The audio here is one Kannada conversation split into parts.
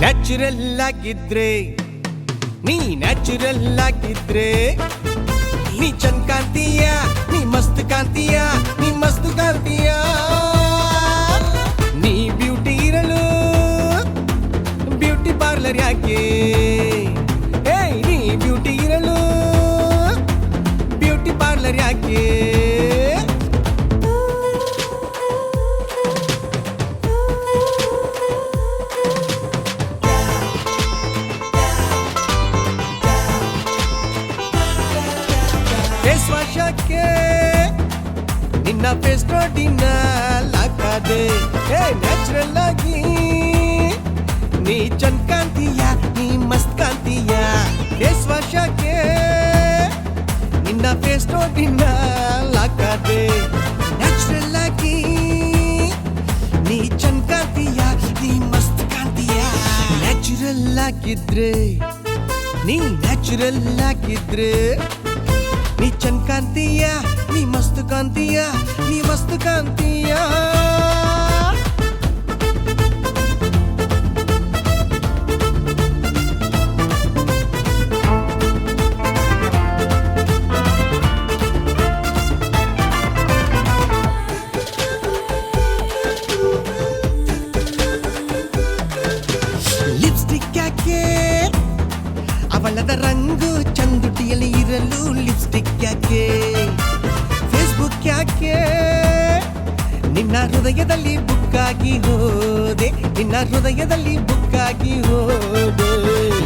ನ್ಯಾಚುರಲ್ ಆಗಿದ್ರೆ ನೀ ನ್ಯಾಚುರಲ್ ಆಗಿದ್ರೆ ನೀ ಚಂದ್ ಕಾಂತೀಯ, ನೀ ಮಸ್ತ್ ಕಾಂತೀಯ, ನೀ ಮಸ್ತ್ ಕಾಂತೀಯ. ನೀ ಬ್ಯೂಟಿ ಇರಲು ಬ್ಯೂಟಿ ಪಾರ್ಲರ್ ಯಾಕೆ? ನೀ ಬ್ಯೂಟಿ ಇರಲು ಬ್ಯೂಟಿ ಪಾರ್ಲರ್ ಯಾಕೆ? ಫೇಸ್ ವಾಶ್ ಯಾಕೆ ನಿನ್ನ ಫೇಸ್ ನೋಡಿನ ಲಾಕಾದೆ? ನ್ಯಾಚುರಲ್ ಆಗಿ ನೀ ಚಂದ್ ಕಾಂತೀಯ, ನೀ ಮಸ್ತ್ ಕಾಂತೀಯ. ಫೇಸ್ ವಾಶ್ ಯಾಕೆ ನಿನ್ನ ಫೇಸ್ ನೋಡಿನ ಲಾಕಾದೆ? ನ್ಯಾಚುರಲ್ ಆಗಿ ನೀ ಚಂದ್ ಕಾಂತೀಯ, ನೀ ಮಸ್ತ್ ಕಾಂತೀಯ. ನ್ಯಾಚುರಲ್ ಆಗಿದ್ರೆ ನೀ ನ್ಯಾಚುರಲ್ ಆಗಿದ್ರೆ ನೀ ಚಂದ್ ಕಾಂತೀಯ, ನೀ ಮಸ್ತ್ ಕಾಂತೀಯ, ನೀ ಮಸ್ತ್ ಕಾಂತೀಯ. ಲಿಪ್ಸ್ಟಿಕ್ ಯಾಕೆ ಅವಳದ ರಂಗು ಚಂದುಟಿಯಲ್ಲಿ ಇರಲು? ಲಿಪ್ಸ್ಟಿಕ್ ಯಾಕೆ? ಫೇಸ್ಬುಕ್ ಯಾಕೆ ನಿನ್ನ ಹೃದಯದಲ್ಲಿ ಬುಕ್ಕಾಗಿ ಹೋದೆ? ನಿನ್ನ ಹೃದಯದಲ್ಲಿ ಬುಕ್ಕಾಗಿ ಹೋದೆ.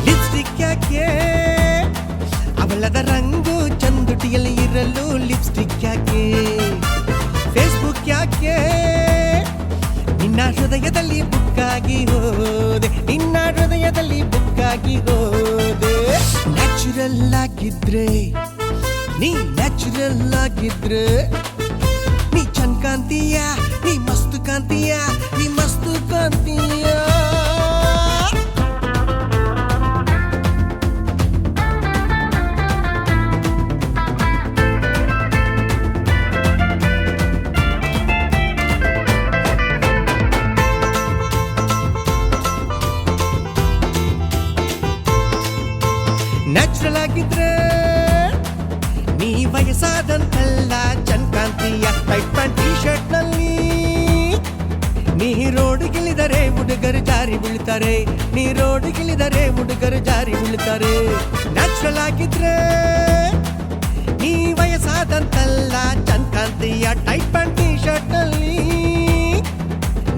ಲಿಪ್ಸ್ಟಿಕ್ ಯಾಕೆ ಅವಳದ ರಂಗು ಚಂದುಟಿಯಲ್ಲಿ ಇರಲು? ಲಿಪ್ಸ್ಟಿಕ್ ಯಾಕೆ? ಫೇಸ್ಬುಕ್ ಯಾಕೆ ನಿನ್ನ ಹೃದಯದಲ್ಲಿ ಬುಕ್ಕಾಗಿ ಹೋದೆ? ನಿನ್ನ ಹೃದಯದಲ್ಲಿ ಬುಕ್ಕಾಗಿ ಹೋದೆ. ನ್ಯಾಚುರಲ್ ಆಗಿದ್ರೆ ನೀ ನ್ಯಾಚುರಲ್ ಆಗಿದ್ರೆ ನೀ ಚಂದ್ ಕಾಂತೀಯ, ನೀ ಮಸ್ತ್ ಕಾಂತೀಯ, ನೀ ಮಸ್ತ್ ಕಾಂತೀಯ. ನ್ಯಾಚುರಲ್ ಆಗಿದ್ರೆ ನೀ ವಯಸ್ಸಾದಂತೆಲ್ಲ ಚಂದ್ ಕಾಂತೀಯ. ಟೈಟ್ ಪ್ಯಾಂಟ್ ಟಿ ಶರ್ಟ್ ನಲ್ಲಿ ನೀ ರೋಡಿಗಿಳಿದರೆ ಹುಡುಗರು ಜಾರಿ ಬೀಳ್ತಾರೆ, ನೀ ರೋಡಿಗಿಳಿದರೆ ಹುಡುಗರು ಜಾರಿ ಬೀಳ್ತಾರೆ. ನ್ಯಾಚುರಲ್ ಆಗಿದ್ರೆ ನೀ ವಯಸ್ಸಾದಂತೆಲ್ಲ ಚಂದ್ ಕಾಂತೀಯ. ಟೈಟ್ ಪ್ಯಾಂಟ್ ಟಿ ಶರ್ಟ್ ನಲ್ಲಿ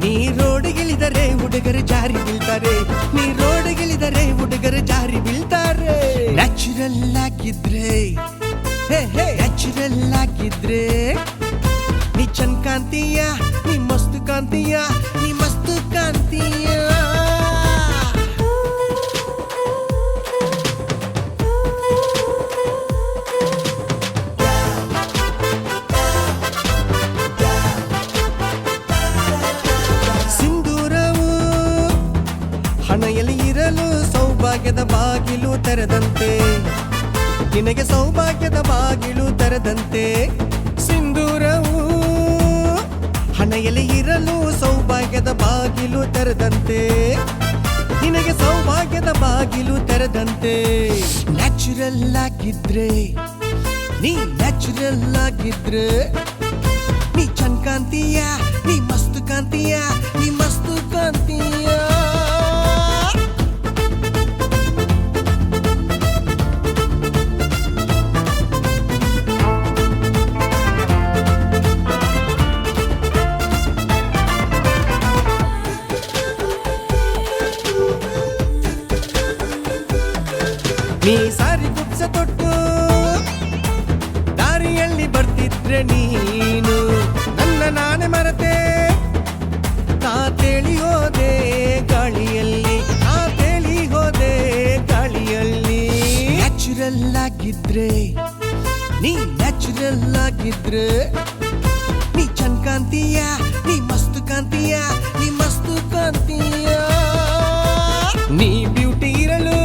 ನೀ ರೋಡಿಗಿಳಿದರೆ ಹುಡುಗರು ಜಾರಿ ಬೀಳ್ತಾರೆ, ನೀ ರೋಡಿಗಿಳಿದರೆ ಹುಡುಗರು ಜಾರಿ ಬೀಳ್ತಾರೆ. ನ್ಯಾಚುರಲ್ ಆಗಿದ್ರೆ ನ್ಯಾಚುರಲ್ ಆಗಿದ್ರೆ ನೀ ಚಂದ್ ಕಾಂತೀಯ, ನೀ ಮಸ್ತ್ ಕಾಂತೀಯ, ನೀ ಮಸ್ತ್ ಕಾಂತೀಯ. ಸಿಂಧೂರವು ಹಣೆಯಲ್ಲಿ ಇರಲು ಸೌಭಾಗ್ಯದ ಬಾಗಿಲು ತೆರೆದಂತೆ, ನಿನಗೆ ಸೌಭಾಗ್ಯದ ಬಾಗಿಲು ತೆರೆದಂತೆ. ಸಿಂಧೂರವು ಹಣೆಯಲ್ಲಿ ಇರಲು ಸೌಭಾಗ್ಯದ ಬಾಗಿಲು ತೆರೆದಂತೆ, ನಿನಗೆ ಸೌಭಾಗ್ಯದ ಬಾಗಿಲು ತೆರೆದಂತೆ. ನ್ಯಾಚುರಲ್ ಆಗಿದ್ರೆ ನೀ ನ್ಯಾಚುರಲ್ ಆಗಿದ್ರೆ ನೀ ಚಂದ್ ಕಾಂತೀಯ, ನೀ ಮಸ್ತ್ ಕಾಂತೀಯ, ನೀ ಮಸ್ತ್ ಕಾಂತೀಯ. ನೀ ಸಾರಿ ಕುಪ್ಸ ತೊಟ್ಟು ದಾರಿಯಲ್ಲಿ ಬರ್ತಿದ್ರೆ ನೀನು ನನ್ನ ನಾನೇ ಮರತೆ. ತೇಲಿ ಹೋದೆ ಗಾಳಿಯಲ್ಲಿ, ತೇಲಿ ಹೋದೆ ಗಾಳಿಯಲ್ಲಿ. ನ್ಯಾಚುರಲ್ ಆಗಿದ್ರೆ ನೀ ನ್ಯಾಚುರಲ್ ಆಗಿದ್ರೆ ನೀ ಚಂದ್ ಕಾಂತೀಯ, ನೀ ಮಸ್ತ್ ಕಾಂತೀಯ, ನೀ ಮಸ್ತ್ ಕಾಂತೀಯ. ನೀ ಬ್ಯೂಟಿ ಇರಲು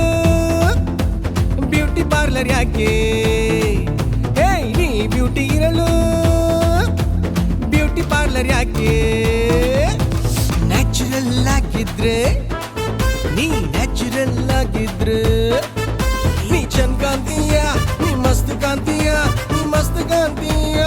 ಬ್ಯೂಟಿ ಪಾರ್ಲರ್ ಯಾಕೆ? ನೀ ಬ್ಯೂಟಿ ಇರಲು ಬ್ಯೂಟಿ ಪಾರ್ಲರ್ ಯಾಕೆ? ನ್ಯಾಚುರಲ್ ಆಗಿದ್ರೆ ನೀ ನ್ಯಾಚುರಲ್ ಆಗಿದ್ರೆ ನೀ ಚಂದ್ ಕಾಂತೀಯ ನೀ ಮಸ್ತ್ ಕಾಂತೀಯ ನೀ ಮಸ್ತ್ ಕಾಂತೀಯ